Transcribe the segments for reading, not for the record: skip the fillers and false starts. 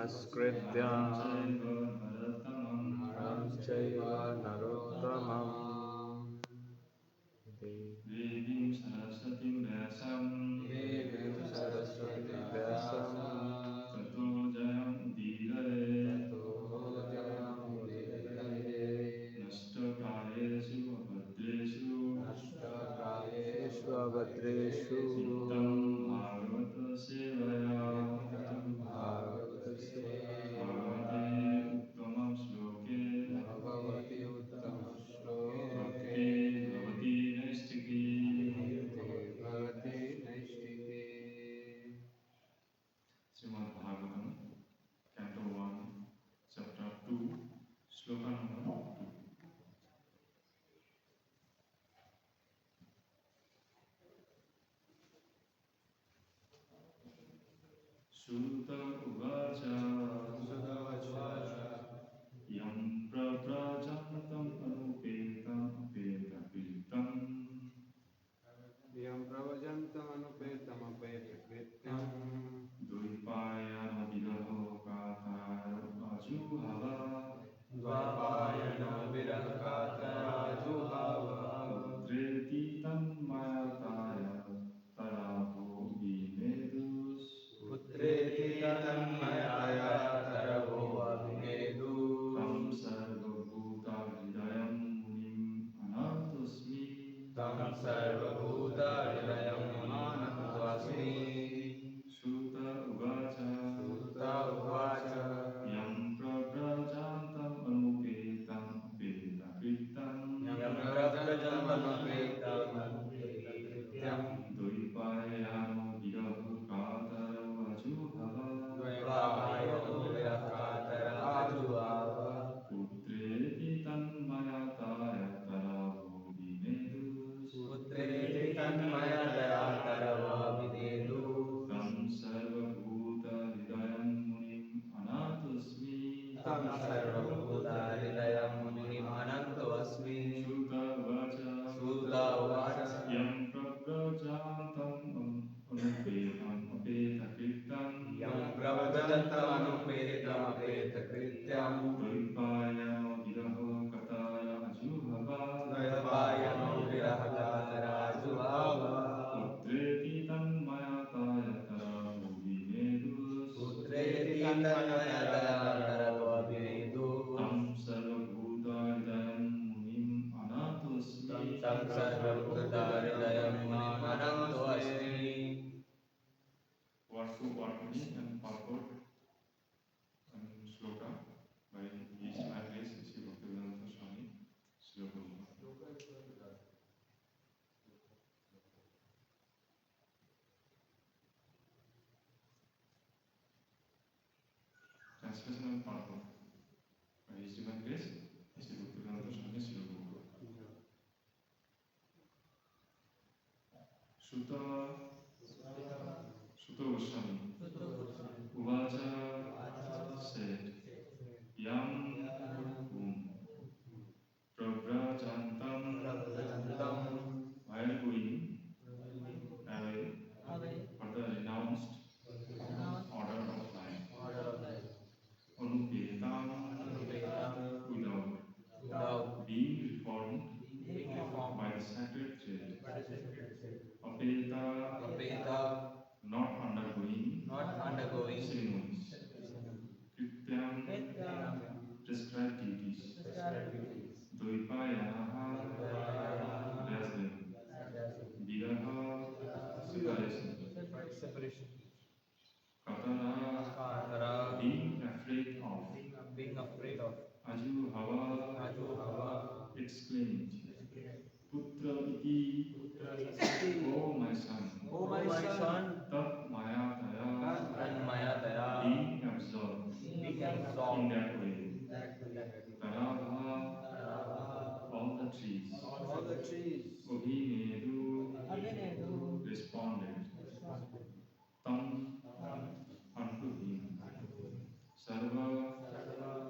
नमस्कृत्यं नरं चैव नरोत्तमं देवीं सरस्वतीं व्यासं ततो जयमुदीरये नष्टप्रायेषु अभद्रेषु नित्यं भागवतसेवया भगवते उत्तमं श्लोके भक्ति भवति नैष्टिकी Srimad Bhagavatam, Canto 1, Chapter 2, Shloka number 2. Sutta Uvacha Yam Praprajantam Anupetam Apetapitam Yam Pravajantam Anupetam Apetapitam Dvipayana Vidaho Katara Ajuhava Dvipayana Vidaho Katara Ajuhava Putreti Tanmayataya Tarabo Vinedus Putreti Tanmayataya Tarabo Vinedus Tam Sarvabhuta Hridayam Munim Anantasmi Tam Sarvabhuta Hridayam Anantasmi Sutta Uvacha Yam Praprajantam Anupetam Apetapitam Dvipayano Vidaho Kataro Ajuhava Putreti Tanmayataya Taravo Vinedus Tam Sarvabhuta Hridayam Munim Anantasmi Sutta Uvacha Yam Praprajantam Anupetam Apetapitam Dvipayano Vidaho Katara Ajuhava Putreti Tanmayataya Taravo Vinedus Tam Sarvabhuta Hridayam Munim Anantasmi Word for word meaning and purport and shloka by His Majesty Sri Bhaktivedanta Swami Srila Prabhupada. Translation and purport by His Divine Grace Sri Bhaktivedanta Swami Srila Prabhupada. Sutta Goswami Uvacha said, Yam whom Prabrajantam while going away for the renounced order of life. Anupetam without being reformed by the sacred thread. Apeta not undergoing ceremonies. Krityam prescribed duties. Dvipayanaha dazzling. Viraha separation. Katara being afraid of. Ajuhava exclaimed. Putra iti O my son. Tat mayataya being absorbed in that way. Tarabha all the trees. Abhinedu responded. Tam unto him. Sarva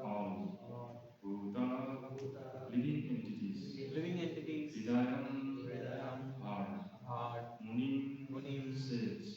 all. Bhuta living entities. Hridayam heart. Munim sage.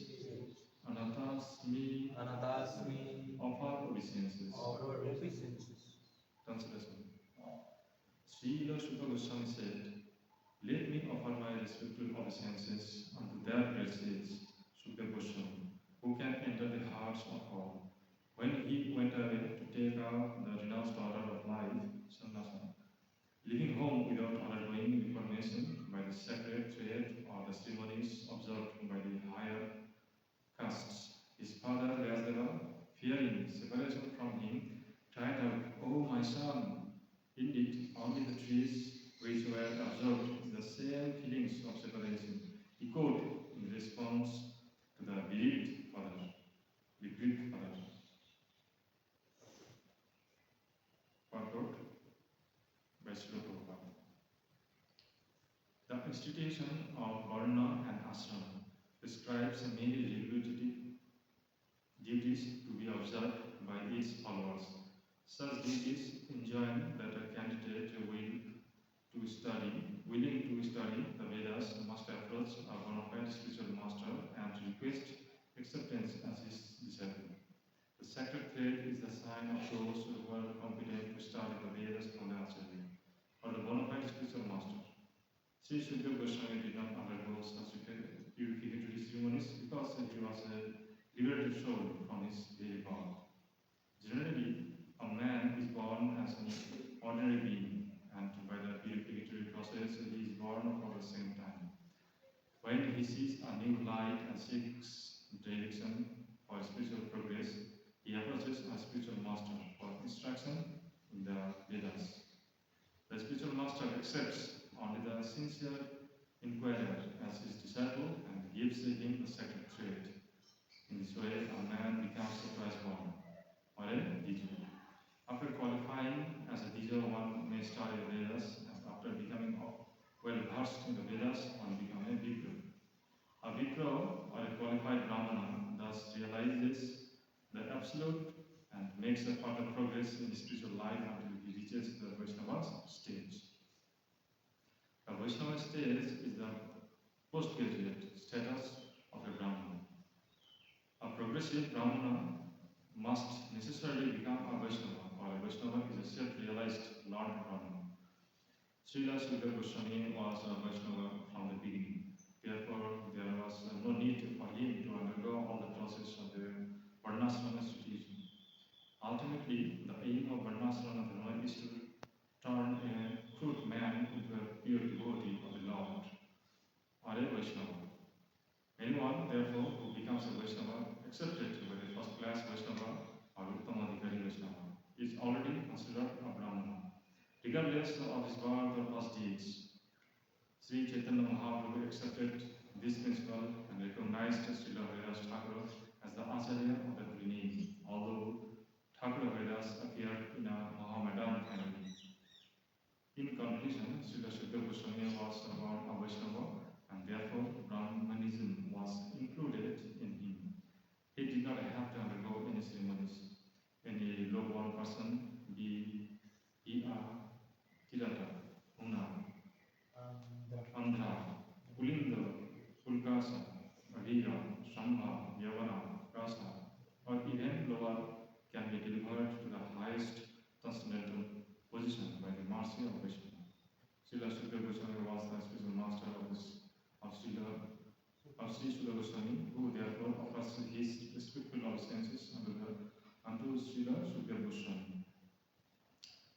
Radhika, the renounced order of life, sannyasa, leaving home without undergoing reformation by the sacred thread or the ceremonies observed by the higher castes. His father, Vyasdeva, fearing separation from him, cried out, "Oh, my son, indeed, only the trees which were observed the same feelings of separation echoed in response to the bereaved father. Purport by Srila Prabhupada. The institution of Varna and Ashrama prescribes many regulative duties to be observed by its followers. Such duties enjoin that a candidate willing to study the Vedas must approach a bona fide spiritual master and request acceptance as his disciple. The sacred thread is the sign of those who are competent to study the Vedas from the Acharya, or the bona fide spiritual master. Sri Sukadeva Goswami did not undergo such purificatory ceremonies because he was a liberated soul from his daily birth. Generally, a man is born as an ordinary being, and by the purificatory process, he is born for the same time. When he sees a new light and seeks direction for spiritual progress, he approaches a spiritual master for instruction in the Vedas. The spiritual master accepts only the sincere inquirer as his disciple and gives him the sacred thread. In this way, a man becomes a firstborn, or a Dija. After qualifying as a Dija, one may study the Vedas, and after becoming well versed in the Vedas, one becomes a Vipra. A Vipra, or a qualified Brahmana, thus realizes the absolute and makes a further progress in his spiritual life until he reaches the Vaishnava stage. The Vaishnava stage is the postgraduate status of a Brahmana. A progressive Brahmana must necessarily become a Vaishnava, or a Vaishnava is a self-realized Lord Brahmana. Srila Sukadeva Goswami was a Vaishnava from the beginning. Therefore, there was no need for him to undergo all the process of the Varnasrama institution. Ultimately, the aim of Varnasrama Dharma is to turn a crude man into a pure devotee of the Lord, or a Vaishnava. Anyone, therefore, who becomes a Vaishnava, accepted by the first-class Vaishnava or Uttamadhikari Vaishnava, is already considered a Brahmana, regardless of his birth or past deeds. Sri Chaitanya Mahaprabhu accepted this principle and recognized Srila Haridas Thakur as the Acharya of the lineage, although Thakur Haridas appeared in a Mohammedan family. In conclusion, Srila Sukadeva Goswami was born a Vaishnava, and therefore Brahmanism was included in him. He did not have to undergo any ceremonies. Any low-born person, be he a Tirata, Huna, Andhra, Pulinda, Pulkasa, Avira, Shambha, Yavana, Rasa, or even lower, can be delivered to the highest transcendental position by the mercy of Vishnu. Srila Sukadeva Goswami was the spiritual master of Sri Sukadeva Goswami, who therefore offers his respectful obeisances unto Srila Sukadeva Goswami.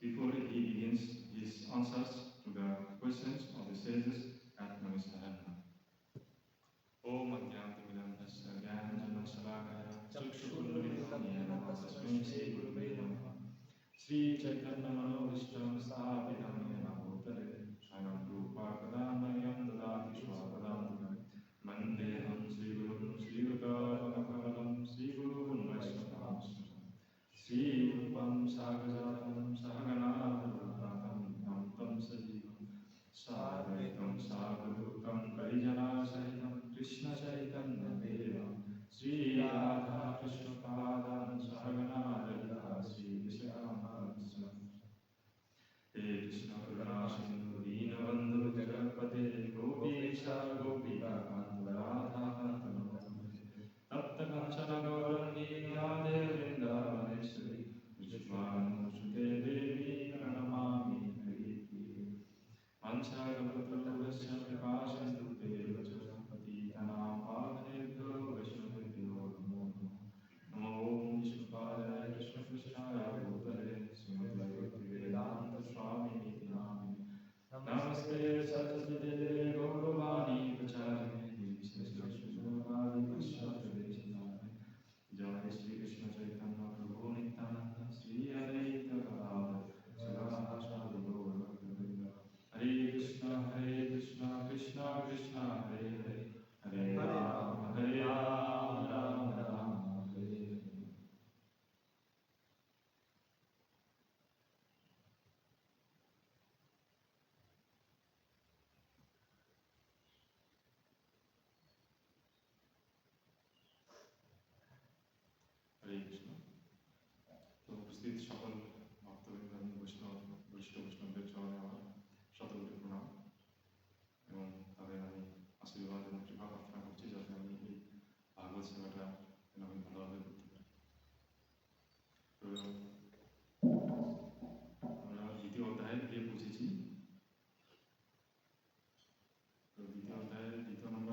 Before he begins his answers to the questions of the sages at Manisarana. Om Adhyantamilam Tasya Gyananjana Salakaya Chakshurunmilitam Yena Tasmai Shri Gurave Namaha Sri Chaitanya Manobhishtam Sthapitam Yena Bhutale Swayam Rupa Kadanayam Dadati Swapadam Mandeham Sri Gurum Sri Rukavakalam Sri Gurun Vaishnava Sri Rupam Sagajatam Sahagana Bhagavatam Namtam Sajivam Sadvaitam Savadutam Parijana Sahitam Krishna Chaitanya Devam Sri Radha Krishna Padam Sahagana Lalita Sri Vishakam He Krishna Karuna Sindhu Deenabandhu Jagapate Gopesha Gopika Kanta Radha Tapta Kanchana Gaurani Radhe Vrindavaneshwari Vishwan Sute Devi Pranamami Mancha Gapatrulasya Prakasantu Devacha Patitanam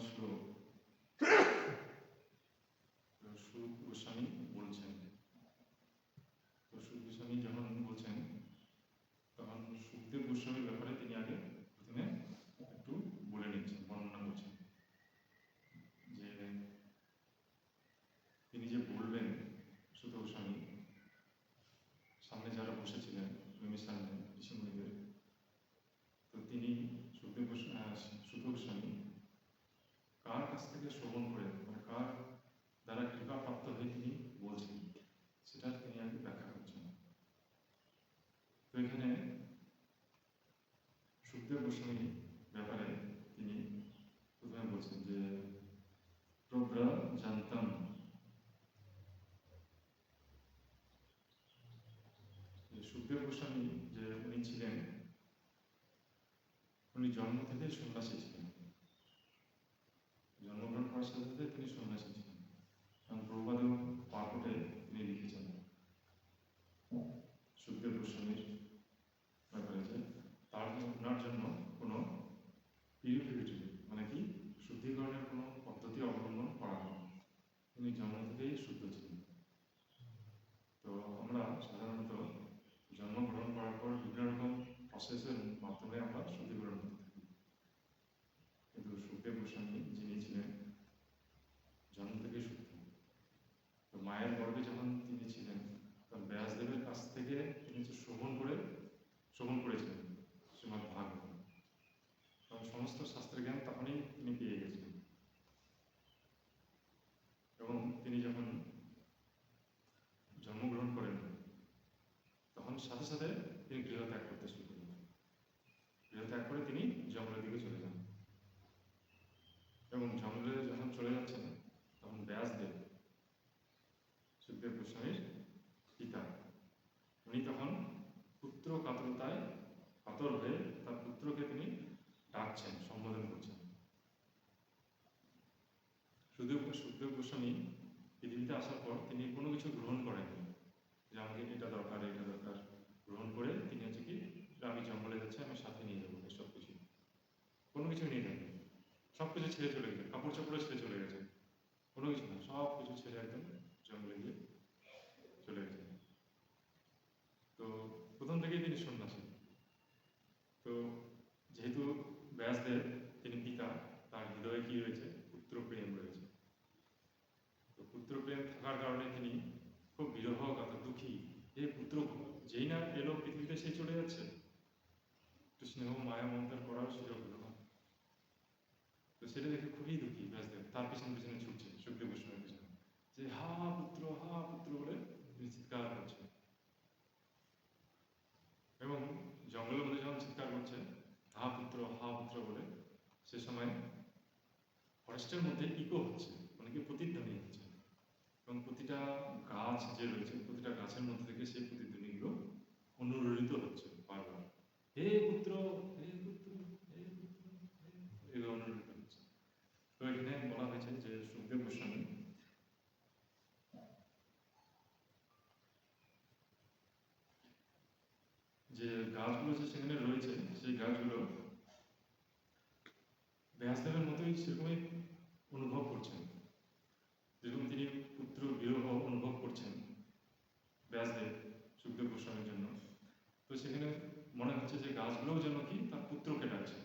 শ্লোক। সুদ গোস্বামী বলছেন, তো সুদ গোস্বামী যখন বলছেন তখন সুখদেব গোস্বামীর ব্যাপারে তিনি আগে প্রথমে একটু বলে নিচ্ছেন, বর্ণনা করছেন যে তিনি যে বলবেন সুদ গোস্বামী সামনে যারা বসেছিলেন প্রেমীর সামনে ঋষিমুনিদের, তো তিনি সুখদেব গোস্বামী কার কাছ থেকে শ্রবণ করে, মানে কার দ্বারা কৃপা প্রাপ্ত হয়ে তিনি বলছেন, সেটা তিনি আগে ব্যাখ্যা করছেন। তো এখানে সুখদেব গোস্বামী ব্যাপারে তিনি প্রথমে বলছেন যে প্রব্রা জানতাম, সুখদেব গোস্বামী যে উনি ছিলেন, উনি জন্ম থেকে সন্ন্যাসী ছিলেন, জন্মগ্রহণ করার সাথে সাথে তিনি সন্ন্যাসী ছিলেন। এবং প্রভুপাদেও পাঠে তিনি লিখেছেন সুখদেব গোস্বামীর ব্যাপারে যে তার ওনার জন্য কোনো পিউরিফিকেটরি মানে কি শুদ্ধিকরণের কোনো পদ্ধতি অবলম্বন করা হয়, তিনি জন্ম থেকেই শুদ্ধ ছিলেন। তো আমরা সাধারণত জন্মগ্রহণ করার পর বিভিন্ন রকম প্রসেসের মাধ্যমে আমরা শুদ্ধিকরণ করতে থাকি, কিন্তু সুখদেব গোস্বামী যিনি ছিলেন জন্ম থেকেই শুদ্ধ। তো মায়ের গর্ভে যখন তিনি ছিলেন তখন ব্যাসদেবের কাছ থেকে তিনি যে শ্রবণ করেছিলেন শ্রীমদ্ ভাগবত, তখন সমস্ত শাস্ত্রের জ্ঞান তখনই তিনি পেয়ে গেছিলেন। এবং তিনি যখন জন্মগ্রহণ করেন তখন সাথে সাথে তিনি গৃহত্যাগ করতে শুরু করলেন। গৃহত্যাগ করে তিনি জঙ্গলের দিকে চলে যান, এবং জঙ্গলে যখন চলে যাচ্ছেন তখন ব্যাসদেব সুখদেব গোস্বামীর পিতা, উনি তখন পুত্র কাতরতায় কাতর হয়ে তার পুত্রকে তিনি ডাকছেন, সম্বোধন করছেন। সুখদেব গোস্বামী পৃথিবীতে আসার পর তিনি কোনো কিছু গ্রহণ করেননি, যে আমাকে এটা দরকার এটা দরকার গ্রহণ করে তিনি হচ্ছে কি আমি জঙ্গলে যাচ্ছি আমি সাথে নিয়ে যাবো, সব কিছু কোনো কিছু নিয়ে যাবেন, সব কিছু ছেড়ে চলে গেছে, কাপড় চাপড়ে ছেড়ে চলে গেছে, কোনো কিছু না, সব কিছু ছেড়ে একদম জঙ্গলে গিয়ে চলে গেছে। তো প্রথম থেকেই তিনি সন্ন্যাসী। তো যেহেতু ব্যাসদেব তিনি পিতা, তার হৃদয়ে কি রয়েছে, পুত্র প্রেম রয়েছে। তো পুত্র প্রেম থাকার কারণে তিনি খুব বিরহগাত, দুঃখী, এই পুত্র যেই না এলো পৃথিবীতে সেই চলে যাচ্ছে, একটু স্নেহ মায়া মমতার করার সুযোগ হলো না। তো সেটা দেখে খুবই দুঃখী ব্যাসদেব, তার পিছনে পিছনে ছুটছে সুখদেব গোস্বামীর পিছনে, যে হা পুত্র বলে তিনি চিৎকার করছে। এবং জঙ্গলের মধ্যে যখন চিৎকার করছে হা পুত্র বলে, সে সময় ফরেস্টের মধ্যে ইকো হচ্ছে, অনেকে প্রতিধ্বনি হচ্ছে, এবং প্রতিটা গাছ যে রয়েছে প্রতিটা গাছের মধ্যে থেকে সেই প্রতিধ্বনিগুলো অনুরণিত হচ্ছে বারবার, হে পুত্র হে পুত্র হে পুত্র, এগুলো অনুরণিত হচ্ছে। তো এখানে বলা হয়েছে যে সুখদেব গোস্বামী যে গাছগুলো যে সেখানে রয়েছে সেই গাছগুলো ব্যাসদেবের মতোই সেরকমই অনুভব করছেন, যেরকম তিনি পুত্র বিরহ অনুভব করছেন ব্যাসদেব সুখদেব গোস্বামীর জন্য। তো সেখানে মনে হচ্ছে যে গাছগুলোও যেন কি তার পুত্রকে ডাকছে।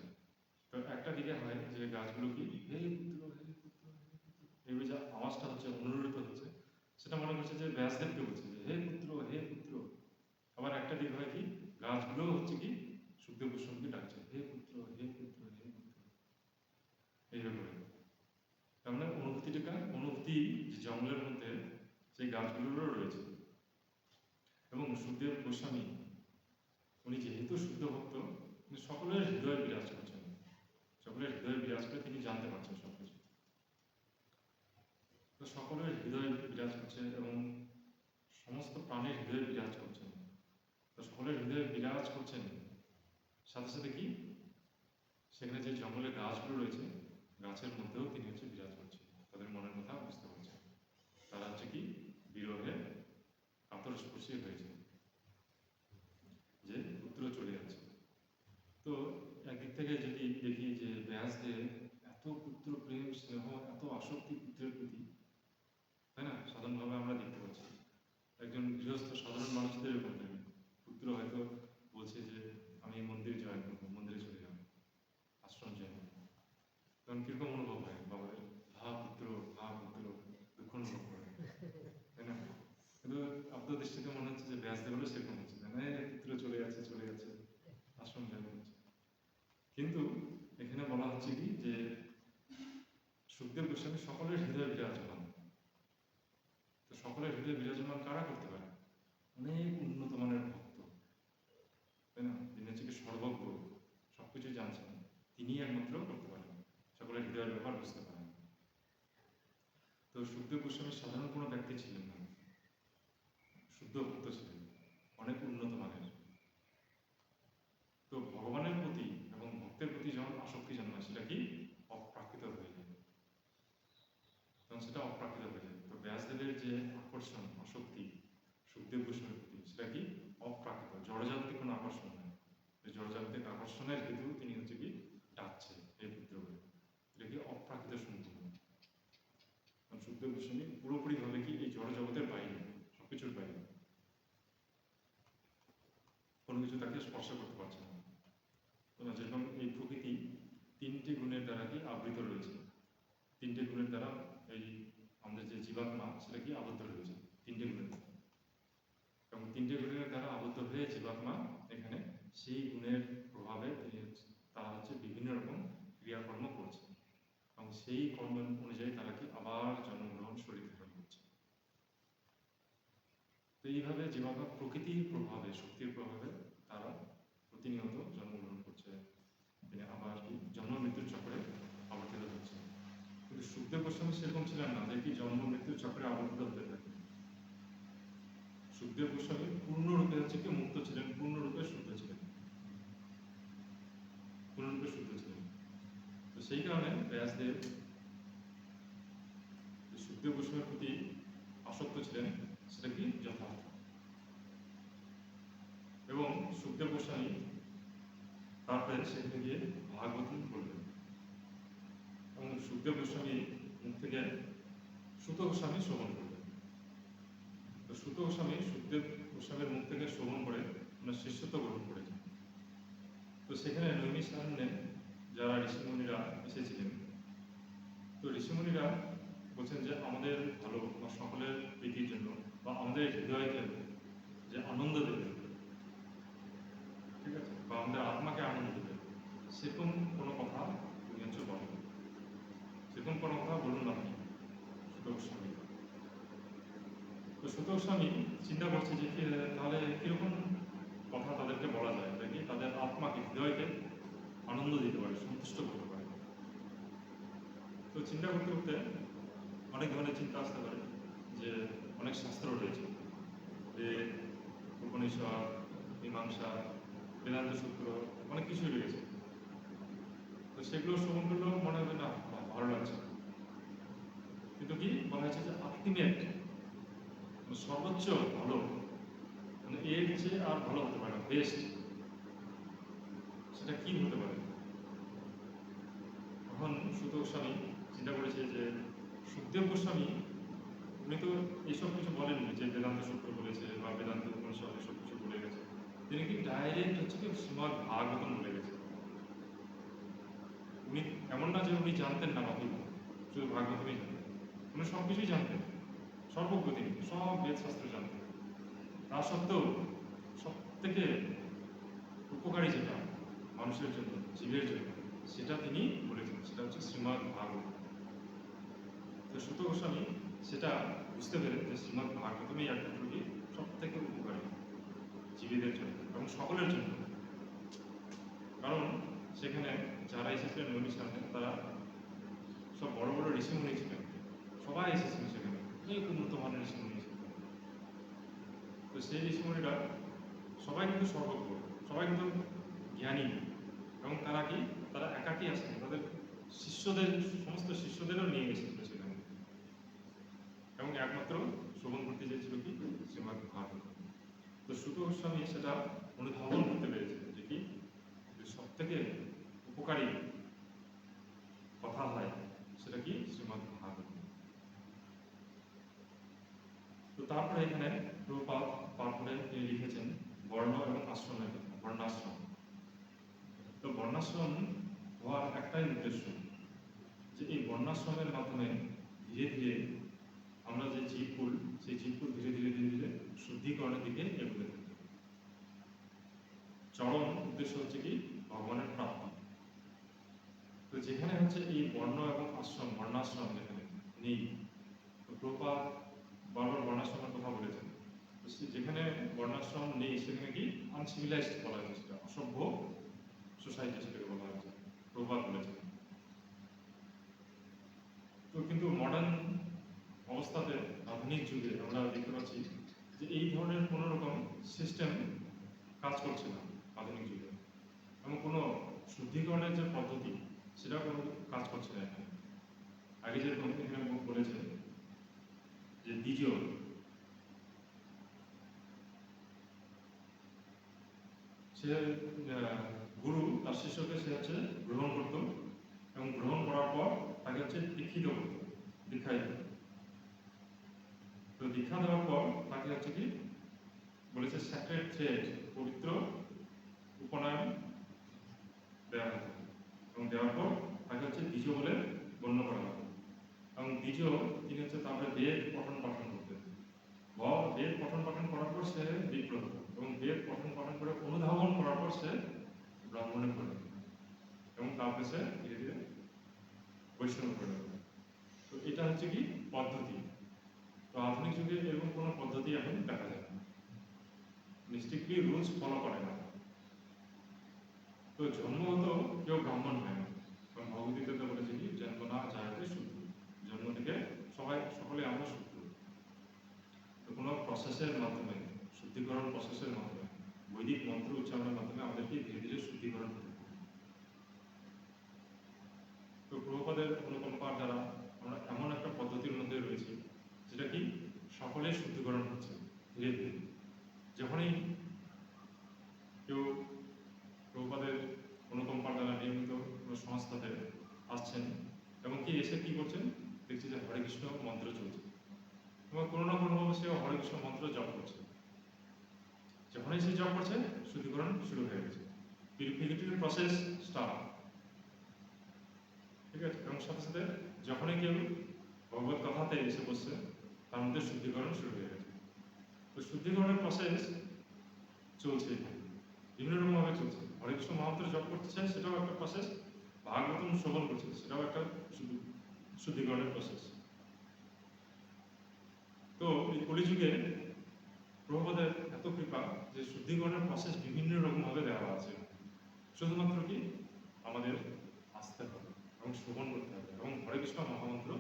তো একটা দিকে হয় যে গাছগুলো কি হে পুত্র হে পুত্র হে পুত্র, এই যে আওয়াজটা হচ্ছে অনুরণিত হচ্ছে, সেটা মনে করছে যে ব্যাসদেবকে বলছে যে হে পুত্র হে পুত্র। আবার একটা দিক হয় কি গাছগুলো হচ্ছে কি সুখদেব গোস্বামীকে ডাকছে হে পুত্র হে পুত্র হে পুত্র, এইভাবে। তার মানে অনুভূতি যে জঙ্গলের মধ্যে সেই গাছগুলোরও রয়েছে। এবং সুখদেব গোস্বামী উনি যেহেতু শুদ্ধ ভক্ত, উনি সকলের হৃদয়ে বিরাজ করছেন, সকলের হৃদয়ে বিরাজ করে তিনি জানতে পারছেন সবকিছু। তো সকলের হৃদয়ে বিরাজ করছেন এবং সমস্ত প্রাণের হৃদয়ে বিরাজ করছেন। তো সকলের হৃদয়ে বিরাজ করছেন, সাথে সাথে কি সেখানে যে জঙ্গলের গাছগুলো রয়েছে গাছের মধ্যেও তিনি হচ্ছে বিরাজ করছেন, তাদের মনের কথা বুঝতে পারছেন, তারা হচ্ছে কি বিরহে কাতরস্পর্শী হয়েছে যে পুত্র চলে যাচ্ছে। তো একদিক থেকে যদি দেখি যে ব্যাসদেব এত পুত্র প্রেম আসক্তি পুত্রের প্রতি, তাই না? সাধারণভাবে আমরা দেখতে পাচ্ছি একজন গৃহস্থ সাধারণ মানুষদের এরকম থাকে। পুত্র হয়তো বলছে যে আমি মন্দির জয়েন করবো, মন্দিরে চলে যাবো, আশ্রম জয়েন করবো, তখন কিরকম অনুভব হয় বাবাদের? পুত্র দুঃখ অনুভব করে, তাই না? কিন্তু আপনার দৃষ্টিতে মনে হচ্ছে যে ব্যাসদেবেরও সেরকম হচ্ছে, তাই না? পুত্র চলে যাচ্ছে আশ্রম জয়েন করছে। কিন্তু এখানে বলা হচ্ছে কি যে সুখদেব গোস্বামী সকলের হৃদয়ে বিরাজমান। তো সকলের হৃদয়ে বিরাজমান কারা করতে পারে? অনেক উন্নত মানের ভক্ত, তাই না? যিনি হচ্ছে কি সর্বজ্ঞ, সবকিছু জানছেন, তিনি একমাত্র করতে পারেন, সকলের হৃদয়ের ব্যাপার বুঝতে পারেন। তো সুখদেব গোস্বামী সাধারণ কোনো ব্যক্তি ছিলেন না, শুদ্ধ ভক্ত ছিলেন, অনেক উন্নত মানের। তো ভগবানের প্রতি এবং ভক্তের প্রতি যখন আসক্তি জন্মায় সেটা কি অপ্রাকৃত হয়ে যায়, তখন সেটা অপ্রাকৃত হয়ে যায়। তো ব্যাসদেবের যে আকর্ষণ, আসক্তি সুখদেব গোস্বামীর প্রতি, সেটা কি অপ্রাকৃত, জড়জাগতিক কোনো আকর্ষণ নয়। জড়জাগতিক আকর্ষণের হেতু তিনি হচ্ছে কি ডাকছে এই পুত্র বলে, এটা কি অপ্রাকৃত সম্পূর্ণ। কারণ সুখদেব গোস্বামী পুরোপুরিভাবে কি এই জড়জগতের বাইরে, সবকিছুর বাইরে, কোনো কিছু তাকে স্পর্শ করতে পারছে না। যেরকম এই প্রকৃতি তিনটি গুণের দ্বারা কি আবৃত রয়েছে, তিনটে গুণের দ্বারা এই আমাদের যে জীবাত্মা সেটা কি আবদ্ধ রয়েছে, তিনটে গুণের দ্বারা। এবং তিনটে গুণের দ্বারা আবদ্ধ হয়ে জীবাত্মা এখানে সেই গুণের প্রভাবে তারা হচ্ছে বিভিন্ন রকম ক্রিয়াকর্ম করছে, এবং সেই কর্ম অনুযায়ী তারা কি আবার জন্মগ্রহণ শরীর ধারণ করছে। তো এইভাবে জীবাত্মা প্রকৃতির প্রভাবে, শক্তির প্রভাবে তারা প্রতিনিয়ত জন্মগ্রহণ করছে, আবার কি জন্ম মৃত্যুর চক্রে আবর্তিত হচ্ছে। কিন্তু সুখদেব গোস্বামী সেরকম ছিলেন না যে কি জন্ম মৃত্যুর চক্রে আবর্তিত হতে থাকে। সুখদেব গোস্বামী পূর্ণরূপে হচ্ছে কি মুক্ত ছিলেন, পূর্ণরূপে শুদ্ধ ছিলেন, পূর্ণরূপে শুদ্ধ ছিলেন। তো সেই কারণে ব্যাসদেব সুখদেব গোস্বামীর প্রতি আসক্ত ছিলেন, সেটা কি যথার্থ। এবং সুখদেব গোস্বামী তারপরে সেখানে গিয়ে ভাগবতী বললেন, এবং সুখদেব গোস্বামী মুখ থেকে সুত গোস্বামী শ্রবণ করলেন। তো সুত গোস্বামী সুখদেব গোস্বামীর মুখ থেকে শ্রবণ করে ওনার শিষ্যত্ব গ্রহণ করেছেন। তো সেখানে নৈমিষারণ্যে যারা ঋষিমুনিরা এসেছিলেন, তো ঋষিমুনিরা বলছেন যে আমাদের ভালো বা সকলের প্রীতির জন্য বা আমাদের হৃদয়কে যে আনন্দ দেবে, ঠিক আছে, বা আমাদের আত্মাকে আনন্দ দেবে, সেরকম কোনো কথা তুমি হচ্ছে বলেন, সেরকম কোনো কথা বলুন না আপনি সুত গোস্বামী। তো সুত গোস্বামী চিন্তা করছে যে তাহলে কিরকম কথা তাদেরকে বলা যায় দেখি তাদের আত্মাকে, হৃদয়কে আনন্দ দিতে পারে, সন্তুষ্ট করতে পারে। তো চিন্তা করতে করতে অনেক ধরনের চিন্তা আসতে পারে, যে অনেক শাস্ত্র রয়েছে, যে উপনিষদ, মীমাংসা, বেদান্ত সূত্র, অনেক কিছুই রয়েছে। তো সেগুলো শ্রবণ করলেও মনে হবে না ভালো লাগছে, কিন্তু কি বলা হয়েছে যে আলটিমেট সর্বোচ্চ ভালো, মানে এর চেয়ে আর ভালো হতে পারে না, বেস্ট, সেটা কি হতে পারে? তখন সুত গোস্বামী চিন্তা করেছে যে সুখদেব গোস্বামী উনি তো এইসব কিছু বলেননি, যে বেদান্ত সূত্র বলেছে বা বেদান্ত উপনিষদ এসব কিছু বলে গেছে, তিনি কি ডাইরেক্ট হচ্ছে কি শ্রীমদ ভাগবতম বলে গেছে। উনি এমন না যে উনি জানতেন না বাকি, শুধু ভাগবতমই জানতেন, উনি সব কিছুই জানতেন, সর্বজ্ঞ, তিনি সব বেদ শাস্ত্র জানতেন। তা সত্ত্বেও সব থেকে উপকারী যেটা মানুষের জন্য, জীবের জন্য, সেটা তিনি বলেছেন, সেটা হচ্ছে শ্রীমদ ভাগবত। তো সুত গোস্বামী সেটা বুঝতে পেরে যে শ্রীমদ ভাগবতমই একমাত্র কি সব থেকে উপকারী জীবীদের জন্য এবং সকলের জন্য। কারণ সেখানে যারা এসেছিলেন নৈমিষারণ্যে তারা সব বড় বড় ঋষিমুনি ছিলেন, সবাই এসেছিলেন সেখানে, অনেক উন্নত মানের ঋষিমুনি ছিলেন। তো সেই ঋষিমুনিরা সবাই কিন্তু সর্বজ্ঞ, সবাই কিন্তু জ্ঞানী, এবং তারা কি তারা একাকী আসেন, তাদের শিষ্যদের, সমস্ত শিষ্যদেরও নিয়ে এসেছিল সেখানে, এবং একমাত্র শ্রবণ করতে চেয়েছিল কি শ্রীমদ ভাগবত। তো সুত গোস্বামী সেটা অনুধাবন করতে পেরেছে যে কি সব থেকে উপকারী কথা হয় সেটা কি শ্রীমদ ভাগবত। তারপরে এখানে প্রপাত তারপরে তিনি লিখেছেন বর্ণ এবং আশ্রমের কথা, বর্ণাশ্রম। তো বর্ণাশ্রম হওয়ার একটাই উদ্দেশ্য, যে এই বর্ণাশ্রমের মাধ্যমে ধীরে ধীরে আমরা যে জীবকুল, সেই জীবকুল ধীরে ধীরে ধীরে ধীরে শুদ্ধিকরণের দিকে এগোতে থাকবে। চরম উদ্দেশ্য হচ্ছে কি ভগবানের প্রাপ্তি। তো যেখানে হচ্ছে এই বর্ণ এবং আশ্রম, বর্ণাশ্রম যেখানে নেই, তো প্রপাত বারবার বর্ণাশ্রমের কথা বলেছেন। তো যেখানে বর্ণাশ্রম নেই সেখানে কি আনসিভিলাইজড বলা হয়েছে, সেটা অসভ্য সোসাইটি সেটাকে বলা হয়েছে, প্রপাত বলেছেন। তো কিন্তু মডার্ন অবস্থাতে, আধুনিক যুগে আমরা দেখতে পাচ্ছি যে এই ধরনের কোনো রকম সিস্টেম কাজ করছে না আধুনিক যুগে, এবং কোনো শুদ্ধিকরণের যে পদ্ধতি সেটা কোনো কাজ করছে না এখানে। আগে যেরকম এখানে বলেছে যে দ্বিজ সে গুরু তার শিষ্যকে সে হচ্ছে গ্রহণ করত, এবং গ্রহণ করার পর তাকে হচ্ছে দীক্ষিত করত, দীক্ষা দিত। তো দীক্ষা দেওয়ার পর তাকে হচ্ছে কি বলেছে স্যাক্রেড থ্রেড, পবিত্র উপনয়ন দেওয়া হতো, এবং দেওয়ার পর তাকে হচ্ছে দ্বিজ বলে গণ্য করা হতো। এবং দ্বিজ তিনি হচ্ছে তারপরে বেদ পঠন পাঠন করতেন। বেদ পঠন পাঠন করার পর সে বিপ্র হতো, এবং বেদ পঠন পাঠন করে অনুধাবন করার পর সে ব্রাহ্মণে পরিণত হতো, এবং তারপরে সে ধীরে ধীরে বৈষ্ণব পরিণত হতো। তো এটা হচ্ছে কি পদ্ধতি। তো আধুনিক যুগে এরকম কোনো পদ্ধতি এখন দেখা যায় না, স্ট্রিক্টলি রুলস ফলো করে না। তো জন্মগত কেউ ব্রাহ্মণ হয় না, কারণ ভগবদ্গীতাতে বলেছে কি জন্ম না যায়তে শুদ্ধ, জন্ম থেকে সকলে আমরা শুদ্ধ। তো কোনো প্রসেসের মাধ্যমে, শুদ্ধিকরণ প্রসেসের মাধ্যমে, বৈদিক মন্ত্র উচ্চারণের মাধ্যমে আমাদেরকে ধীরে ধীরে শুদ্ধিকরণ হতে হবে। তো প্রভুপাদের অনুকম্পার দ্বারা আমরা এমন একটা পদ্ধতির মধ্যে রয়েছি যেটা কি সকলের শুদ্ধিকরণ হচ্ছে ধীরে ধীরে। যখনই কেউ প্রভুপাদের অনুকম্পার দ্বারা নিয়মিত কোনো সংস্থাতে আসছেন, এবং কি এসে কি করছেন দেখছি যে হরে কৃষ্ণ মন্ত্র চলছে, এবং কোনো না কোনোভাবে সে হরে কৃষ্ণ মন্ত্র জপ করছে। যখনই সে জপ করছে শুদ্ধিকরণ শুরু হয়ে গেছে, পিউরিফিকেটরি প্রসেস স্টার্ট। ঠিক আছে, এবং সাথে সাথে যখনই কেউ ভগবত কথাতে এসে বসছে তার মধ্যে শুদ্ধিকরণ শুরু হয়ে গেছে। তো শুদ্ধিকরণের প্রসেস চলছে, বিভিন্ন রকমভাবে চলছে। হরে কৃষ্ণ মহামন্ত্র জপ করতেছে, সেটাও একটা প্রসেস। ভাগবতম শ্রবণ করছে, সেটাও একটা শুদ্ধিকরণের প্রসেস। তো এই কলিযুগে প্রভুপাদের এত কৃপা যে শুদ্ধিকরণের প্রসেস বিভিন্ন রকমভাবে দেওয়া আছে। শুধুমাত্র কি আমাদের আসতে হবে এবং শ্রবণ করতে হবে এবং হরে কৃষ্ণ মহামন্ত্র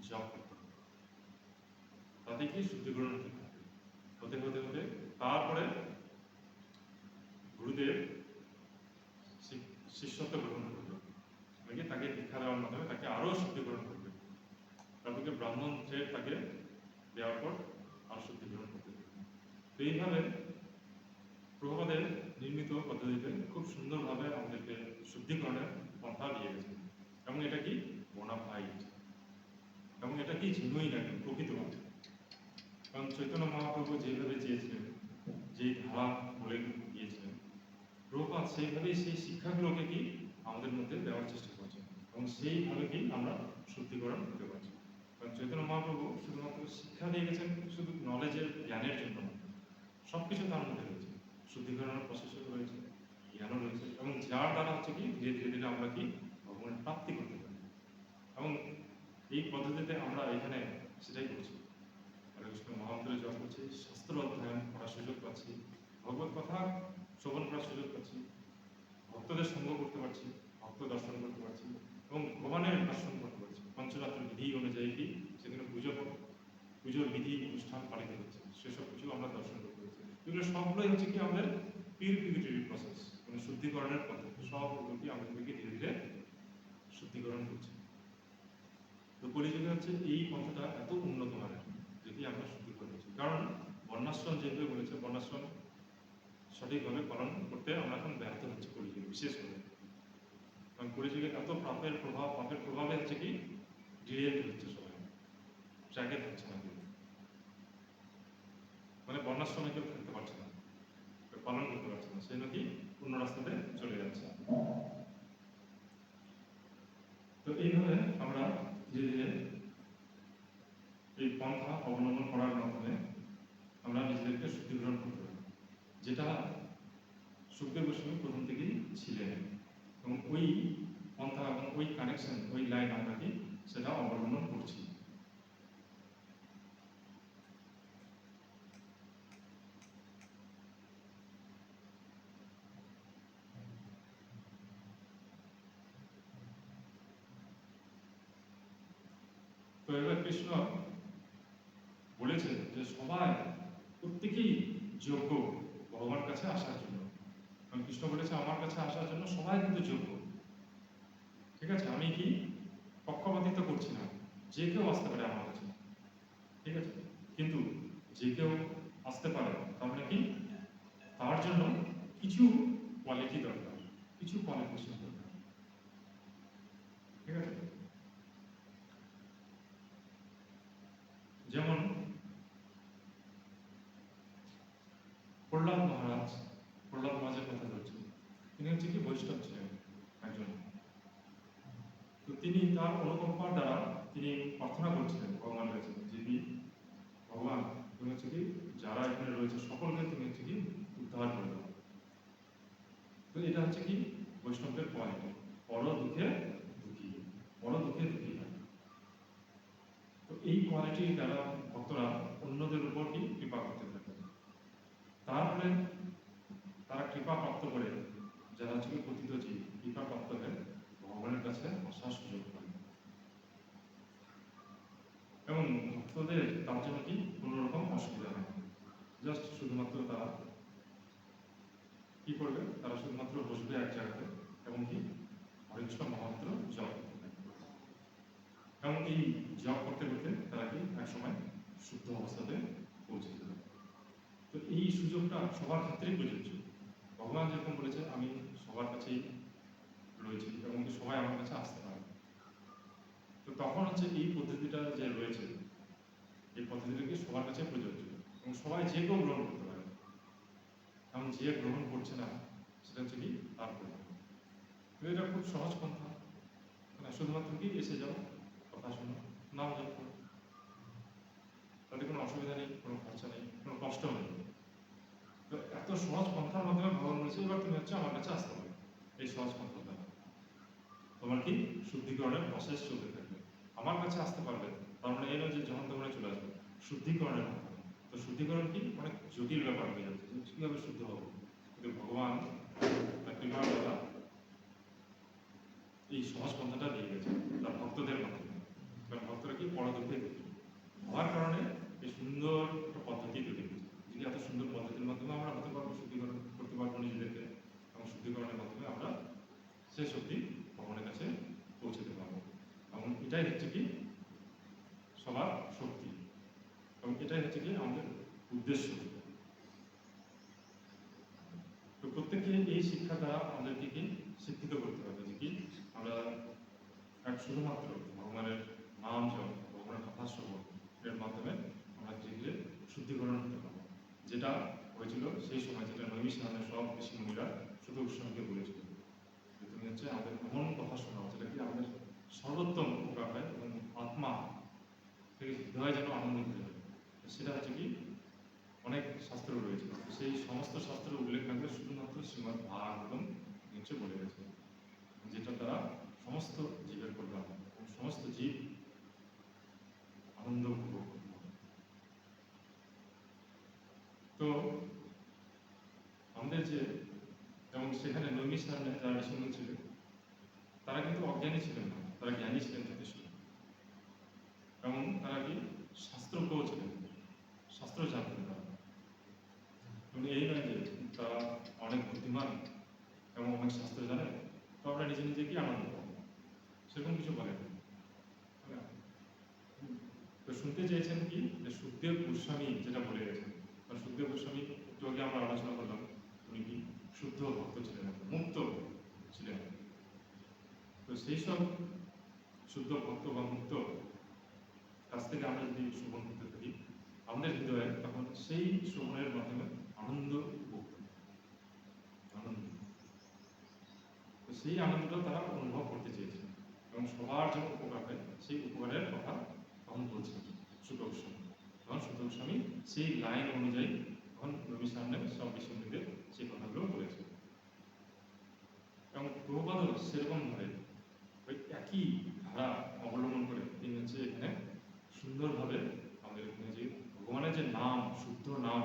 জপ করতে হবে, তাতে কি শুদ্ধিকরণ হতে হতে হতে তারপরে গুরুদেব শিষ্যত্ব গ্রহণ করবে, মানে তাকে দীক্ষা দেওয়ার মাধ্যমে তাকে আরও শুদ্ধিকরণ করবে, তারপরে ব্রাহ্মণ থ্রেড তাকে দেওয়ার পর আরও শুদ্ধিকরণ করতে হবে। তো এইভাবে প্রভুপাদের নির্মিত পদ্ধতিতে খুব সুন্দরভাবে আমাদেরকে শুদ্ধিকরণের পন্থা দিয়ে গেছে, এবং এটা কি বোনাফাইড, এবং এটা কি জেনুইন একদম প্রকৃতভাবে। কারণ চৈতন্য মহাপ্রভু যেভাবে চেয়েছিলেন, যেই ধারা বলে গিয়েছিলেন, প্রভুপাদ সেইভাবেই সেই শিক্ষাগুলোকে কি আমাদের মধ্যে দেওয়ার চেষ্টা করছেন, এবং সেইভাবে কি আমরা শুদ্ধিকরণ করতে পারছি। কারণ চৈতন্য মহাপ্রভু শুধুমাত্র শিক্ষা দিয়ে গেছেন শুধু নলেজের, জ্ঞানের জন্য, সব কিছু তার মধ্যে রয়েছে, শুদ্ধিকরণের প্রসেসও রয়েছে, জ্ঞানও রয়েছে, এবং যার দ্বারা হচ্ছে কি ধীরে ধীরে ধীরে আমরা কি ভগবানের প্রাপ্তি করতে পারি। এবং এই পদ্ধতিতে আমরা এখানে সেটাই করছি, হরে কৃষ্ণ মহামন্ত্র জপ করছি, শাস্ত্র অধ্যয়ন করার সুযোগ পাচ্ছি, ভগবত কথা শ্রবণ করার সুযোগ পাচ্ছি, ভক্তদের সঙ্গ করতে পারছি, ভক্ত দর্শন করতে পারছি, এবং ভগবানের দর্শন করতে পারছি। পঞ্চরাত্র বিধি অনুযায়ী কি সেখানে পুজোর বিধি অনুষ্ঠান পালিত হচ্ছে, সেসব কিছু আমরা দর্শন করতে পারছি। এগুলো সবগুলোই হচ্ছে কি আমাদের পিউরিফিকেটরি প্রসেস, মানে শুদ্ধিকরণের পদ্ধতি। সবগুলো কি আমাদেরকে ধীরে ধীরে শুদ্ধিকরণ করছে। তো কলিযুগে হচ্ছে এই পন্থাটা এত উন্নত মানের, যেটি আমরা শুদ্ধিকরণ করছি। কারণ বর্ণাশ্রম যেভাবে বলেছে, বর্ণাশ্রম সঠিকভাবে পালন করতে আমরা এখন ব্যর্থ হচ্ছে কলিযুগে, বিশেষ করে। কারণ কলিযুগে এত পাপের প্রভাবে হচ্ছে কি ডিরেক্ট হচ্ছে, সবাই ট্র্যাকে থাকছে না। আশ্রমে কেউ থাকতে পারছে না, কেউ পালন করতে পারছে না, সে নাকি অন্য রাস্তাতে চলে যাচ্ছে। তো এইভাবে আমরা ধীরে ধীরে এই পন্থা অবলম্বন করার মাধ্যমে আমরা নিজেদেরকে শুদ্ধিকরণ করতে পারি, যেটা সুখদেব গোস্বামী প্রথম থেকেই ছিলেন, এবং ওই পন্থা এবং ওই কানেকশন, ওই লাইন আমরা কি সেটা অবলম্বন করছি। তো এবার কৃষ্ণ বলেছে যে সবাই, প্রত্যেকেই যোগ্য ভগবানের কাছে আসার জন্য। কারণ কৃষ্ণ বলেছে আমার কাছে আসার জন্য সবাই কিন্তু যোগ্য। ঠিক আছে, আমি কি পক্ষপাতিত্ব করছি না, যে কেউ আসতে পারে আমার কাছে, ঠিক আছে, কিন্তু যে কেউ আসতে পারে তার মানে কি তার জন্য কিছু কোয়ালিটি দরকার, কিছু কোয়ালিফিকেশন দরকার, ঠিক আছে। যেমন প্রহ্লাদ মহারাজের কথা বলছি, তিনি হচ্ছে কি বৈষ্ণব ছিলেন একজন। তো তিনি তার অনুকম্পার দ্বারা তিনি প্রার্থনা করছিলেন ভগবানের কাছে যে কি ভগবান তুমি হচ্ছে কি যারা এখানে রয়েছে সকলকে তুমি হচ্ছে কি উদ্ধার করে দাও। তো এটা হচ্ছে কি বৈষ্ণবের কোয়ালিটি, পর দুঃখে দুঃখী, পর দুঃখে দুঃখী হয়। তো এই কোয়ালিটি দ্বারা ভক্তরা অন্যদের উপর কি কৃপা করতে থাকে, তারপরে তারা কৃপা প্রাপ্ত করে, যারা হচ্ছে পতিত জীব কৃপা প্রাপ্ত হয়ে ভগবানের কাছে আসার সুযোগ পায়। এবং ভক্তদের তার জন্য কি কোনো রকম অসুবিধা হয়, জাস্ট শুধুমাত্র তারা কি করবে, তারা শুধুমাত্র বসবে এক জায়গাতে এবং কি হরিকৃষ্ণ মহামন্ত্র জপ করতে থাকবে, এবং এই জপ করতে করতে তারা কি এক সময় শুদ্ধ অবস্থাতে পৌঁছে যাবে। তো এই সুযোগটা সবার ক্ষেত্রেই প্রযোজ্য। ভগবান যেরকম বলেছে আমি সবার কাছেই রয়েছে এবং সবাই আমার কাছে আসতে পারে। তো তখন হচ্ছে এই পদ্ধতিটা যে রয়েছে, এই পদ্ধতিটা কি সবার কাছে প্রযোজ্য এবং সবাই যে কেউ গ্রহণ করতে পারে। কারণ যে গ্রহণ করছে না সেটা হচ্ছে কি তার প্রয়োজন। তো এটা খুব সহজ পন্থা, মানে শুধুমাত্র কি এসে যাও, কথা শোনো, নাম জপ করো, তাতে কোনো অসুবিধা নেই, কোনো খরচা নেই, কোনো কষ্ট নেই। তো এত সহজ পন্থার মাধ্যমে ভগবান বলেছে এবার তুমি হচ্ছে আমার কাছে আসতে পারো। এই সহজ পন্থা তোমার কি শুদ্ধিকরণের প্রসেস চলতে থাকবে, আমার কাছে আসতে পারবে। তার মানে এই নয় যে যখন তোমরা চলে আসবে, শুদ্ধিকরণের মাধ্যমে। তো শুদ্ধিকরণ কি অনেক জটিল ব্যাপার হয়ে যাচ্ছে, কিভাবে শুদ্ধ হবে, কিন্তু ভগবান তার কৃপার দ্বারা এই সহজ পন্থাটা দিয়ে গেছে তার ভক্তদের মাধ্যমে। কারণ ভক্তরা কি বড় দুঃখে হওয়ার কারণে এই সুন্দর একটা পদ্ধতি তৈরি হয়েছে, যদি এত সুন্দর পদ্ধতির মাধ্যমে আমরা হতে পারবো, শুদ্ধিকরণ করতে পারবো নিজেদেরকে, এবং শুদ্ধিকরণের মাধ্যমে আমরা সেই শক্তি ভগবানের কাছে পৌঁছতে পারবো। এবং এটাই হচ্ছে কি সবার শক্তি, এবং এটাই হচ্ছে কি আমাদের উদ্দেশ্য। তো প্রত্যেককে এই শিক্ষা দ্বারা আমাদেরকে কি শিক্ষিত করতে হবে যে কি আমরা এক শুধুমাত্র ভগবানের নাম জপ, ভগবানের কথা শ্রবণ এর মাধ্যমে আমরা ধীরে ধীরে শুদ্ধিকরণ হতে পারবো। যেটা হয়েছিল সেই সময়, যেটা নৈমিষারণ্যের সব ঋষিমুনিরা শুধু গোস্বামীকে বলেছিল যে তুমি হচ্ছে আমাদের এমন কথা শোনাও যেটা কি আমাদের সর্বোত্তম উপকার হয় এবং আত্মা থেকে হৃদয় যেন আনন্দিত হয়। সেটা হচ্ছে কি অনেক শাস্ত্র রয়েছে, সেই সমস্ত শাস্ত্রের উল্লেখ থাকবে শুধুমাত্র শ্রীমদ্ ভাগবতম হচ্ছে বলে গেছে, যেটা দ্বারা সমস্ত জীবের কল্যাণ এবং সমস্ত জীব আনন্দ উপভোগ করতে হবে। তো আমাদের যে, এবং সেখানে নৈমিষারণ্যে যারা ঋষিমুনি ছিলেন তারা কিন্তু অজ্ঞানী ছিলেন না, তারা জ্ঞানী ছিলেন যথেষ্ট, এবং তারা কি শাস্ত্রজ্ঞও ছিলেন, শাস্ত্র জানতেন তারা। এবং এই নয় যে তারা অনেক বুদ্ধিমান এবং অনেক শাস্ত্র জানে, তো আমরা নিজে নিজে কি আনন্দ পাবো, সেরকম কিছু বলেন। তো শুনতে চেয়েছেন কি যে সুখদেব গোস্বামী যেটা বলে গেছেন, সুখদেব গোস্বামী একটু আগে আমরা আলোচনা করলাম, উনি কি শুদ্ধ ভক্ত ছিলেন, মুক্ত ছিলেন। তো সেই সব শুদ্ধ ভক্ত বা মুক্ত কাছ থেকে আমরা যদি শ্রবণ করতে থাকি, আমাদের হৃদয়ে তখন সেই শ্রবণের মাধ্যমে আনন্দ উপভোগ করে, আনন্দ। তো সেই আনন্দটা তারা অনুভব করতে চেয়েছেন এবং সবার যেন উপকার হয় সেই উপকারের কথা তখন বলছেন সুত গোস্বামী। তখন সুত গোস্বামী সেই লাইন অনুযায়ী তখন নবী সামনে সব বিশ্ববিদ্যালয়ে সেই কথাগুলো বলেছে এবং প্রভুপাদও সেরকমভাবে ওই একই ধারা অবলম্বন করে তিনি হচ্ছে এখানে সুন্দরভাবে আমাদের এখানে যে ভগবানের যে নাম, শুদ্ধ নাম,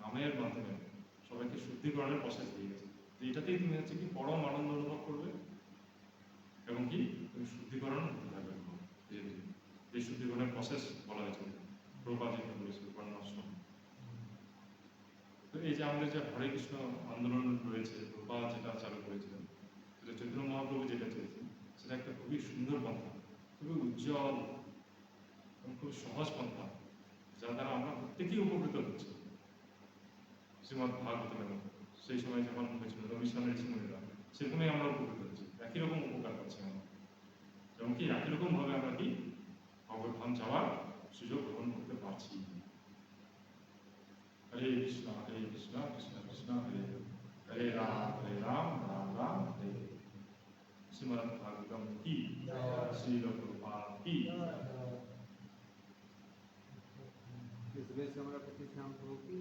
নামের মাধ্যমে সবাইকে শুদ্ধিকরণের প্রসেস দিয়ে গেছে। তো এটাতেই তুমি হচ্ছে কি পরম আনন্দ অনুভব করবে এবং কি তুমি শুদ্ধিকরণ হতে থাকবে ধীরে ধীরে। যে শুদ্ধিকরণের প্রসেস বলা হয়েছে প্রভুপাদ যেটা বলেছিল বর্ণাশ্রম। তো এই যে আমাদের যে হরে কৃষ্ণ আন্দোলন রয়েছে, প্রভুপাদ যেটা চালু করেছিলেন, সেটা চৈতন্য মহাপ্রভু যেটা চেয়েছেন, সেটা একটা খুবই সুন্দর পন্থা, খুবই উজ্জ্বল এবং খুব সহজ পন্থা, যার দ্বারা আমরা প্রত্যেকেই উপকৃত হচ্ছি। শ্রীমৎ ভাগবতের মতো সেই সময় যেমন হয়েছিল নবী সামনে ঋষিমুনিরা, সেরকমই আমরা উপকৃত হচ্ছি, একই রকম উপকার পাচ্ছি আমরা, এবং কি একই রকম ভাবে আমরা কি ভগবদ্ধাম যাওয়ার সুযোগ গ্রহণ করতে পারছি। হরে কৃষ্ণ কৃষ্ণ কৃষ্ণ হরে হরে রাম রাম রাম হরে। শ্রীমৎ ভাগবতম কি, শ্রীল প্রভুপাদ কি। इस वजह से हमारा पति श्याम प्रभु की